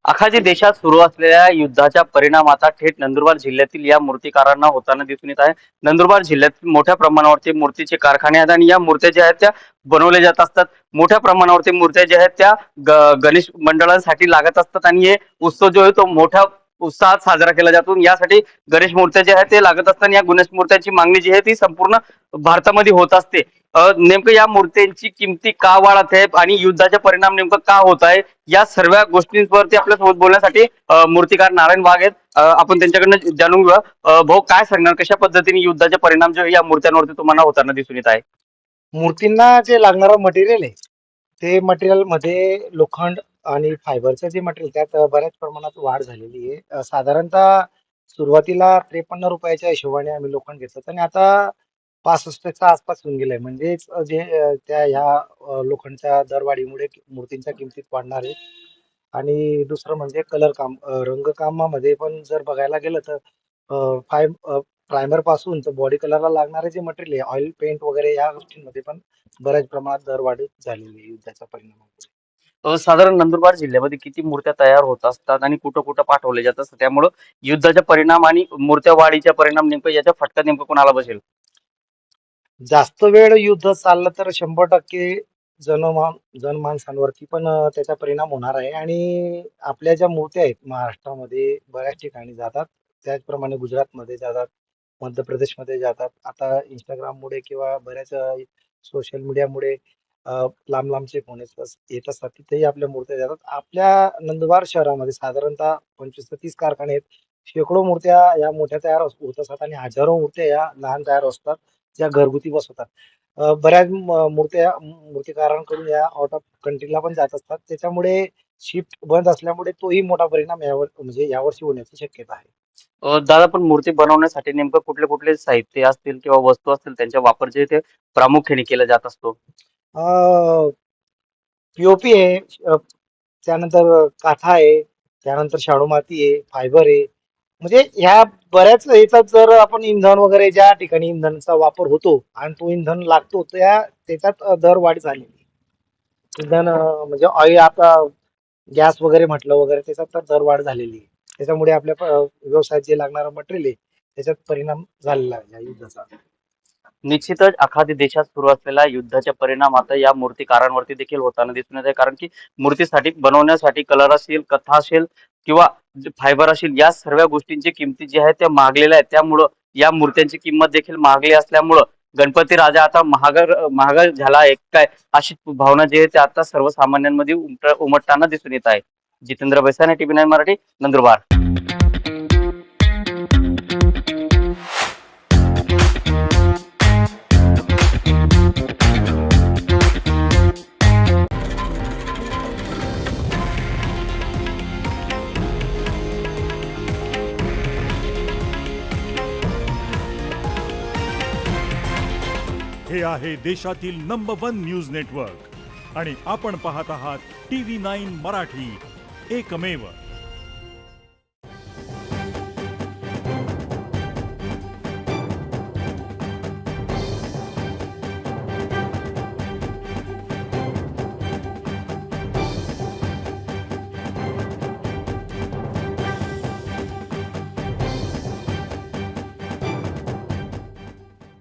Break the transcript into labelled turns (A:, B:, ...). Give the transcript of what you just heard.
A: अखाजी देशात सुरू असलेल्या युद्धाचा परिणाम आता थेट नंदुरबार जिल्ह्यातील या मूर्तिकारांना होताना दिसून येत आहे. नंदुरबार जिल्ह्यात मोठ्या प्रमाणावरती मूर्तीचे कारखाने आहेत आणि या मूर्त्या ज्या आहेत त्या बनवल्या जात असतात. मोठ्या प्रमाणावरती मूर्त्या ज्या आहेत त्या गणेश मंडळांसाठी लागत असतात आणि हे उत्सव जो आहे तो मोठ्या उत्साहात साजरा केला जातो. यासाठी गणेश मूर्त्या ज्या आहेत ते लागत असतात. या गणेश मूर्त्यांची मागणी जी आहे ती संपूर्ण भारतामध्ये होत असते. नेमकं या मूर्त्यांची किमती का वाढत आहे आणि युद्धाचा परिणाम नेमका का होत आहे, या सर्व गोष्टींवरती आपल्यासोबत बोलण्यासाठी मूर्तिकार नारायण वाघ आहेत. आपण त्यांच्याकडनं जाणून घेऊया. भाऊ, काय सांगणार, कशा पद्धतीने युद्धाचे परिणाम जे या मूर्त्यांवरती तुम्हाला होताना दिसून येत आहे?
B: मूर्तींना जे लागणारं मटेरियल आहे, ते मटेरियल मध्ये लोखंड आणि फायबरचं जे मटेरियल त्यात बऱ्याच प्रमाणात वाढ झालेली आहे. साधारणतः सुरुवातीला 53 रुपयाच्या हिशोबाने आम्ही लोखंड घेतलं आणि आता 65च्या आसपास होऊन गेलंय. म्हणजेच जे त्या ह्या लोखंडच्या दरवाढीमुळे मूर्तींच्या किमतीत वाढणार आहे. आणि दुसरं म्हणजे कलर काम, रंगकामामध्ये पण जर बघायला गेलं तर प्रायमर पासून तर बॉडी कलरला लागणारे जे मटेरियल आहे, ऑइल पेंट वगैरे या गोष्टींमध्ये पण बऱ्याच प्रमाणात दरवाढ झालेली आहे युद्धाच्या परिणामामुळे.
A: साधारण नंदुरबार जिल्ह्यामध्ये किती मूर्त्या तयार होत असतात आणि कुठं कुठं पाठवले जात असतात, त्यामुळं युद्धाचा परिणाम आणि मूर्त्या वाढीचा परिणाम नेमकं याचा फटका नेमकं कोणाला बसेल?
B: जास्त वेळ युद्ध चाललं तर 100% जनमानसांवरती पण त्याचा परिणाम होणार आहे. आणि आपल्या ज्या मूर्त्या आहेत महाराष्ट्रामध्ये बऱ्याच ठिकाणी जातात, त्याचप्रमाणे गुजरातमध्ये जातात, मध्य प्रदेशमध्ये जातात. आता इंस्टाग्राममुळे किंवा बऱ्याच सोशल मीडियामुळे लांब लांबचे फोन येत असतात, तिथेही आपल्या मूर्त्या जातात. आपल्या नंदुरबार शहरामध्ये साधारणतः 25 ते 30 कारखाने आहेत. शेकडो मूर्त्या या मोठ्या तयार होत असतात आणि हजारो मूर्त्या या लहान तयार असतात, ज्या घरगुती बसवतात. बऱ्याच मूर्तिकारांकडून या आउट ऑफ कंट्रीला पण जात असतात. त्याच्यामुळे शिफ्ट बंद असल्यामुळे तोही मोठा परिणाम यावर म्हणजे यावर्षी होण्याची शक्यता आहे.
A: दादा, पण मूर्ती बनवण्यासाठी नेमकं कुठले कुठले साहित्य असतील किंवा वस्तू असतील त्यांचा वापर जे ते प्रामुख्याने केला जात असतो?
B: पीओपी आहे, त्यानंतर काथा आहे, त्यानंतर शाडू माती आहे, फायबर आहे. म्हणजे ह्या बऱ्याच याच्यात जर आपण इंधन वगैरे ज्या ठिकाणी इंधनाचा वापर होतो आणि तो इंधन लागतो त्याच्यात दरवाढ झालेली आहे. इंधन म्हणजे ऑइल आता गॅस वगैरे म्हटलं वगैरे त्याच्यात तर दरवाढ झालेली आहे. त्याच्यामुळे आपल्या व्यवसायात जे लागणारं मटेरियल आहे त्याच्यात परिणाम झालेला आहे या युद्धाचा.
A: निश्चितच एखाद्या देशात सुरू असलेल्या युद्धाचा परिणाम आता या मूर्तिकारांवरती देखील होताना दिसून येत आहे. कारण की मूर्तीसाठी बनवण्यासाठी कलर असेल, कथा असेल किंवा फायबर असेल, या सर्व गोष्टींची किमती जी आहेत त्या महागलेल्या आहेत. त्यामुळं या मूर्त्यांची किंमत देखील महागली असल्यामुळं गणपती राजा आता महाग झाला आहे काय, अशी भावना जी आहे ते आता सर्वसामान्यांमध्ये उमटताना दिसून येत आहे. जितेंद्र बैसाने, TV9 मराठी, नंदुरबार.
C: हे आहे देशातील नंबर 1 न्यूज नेटवर्क आणि आपण पाहत आहात TV9 मराठी, एकमेव.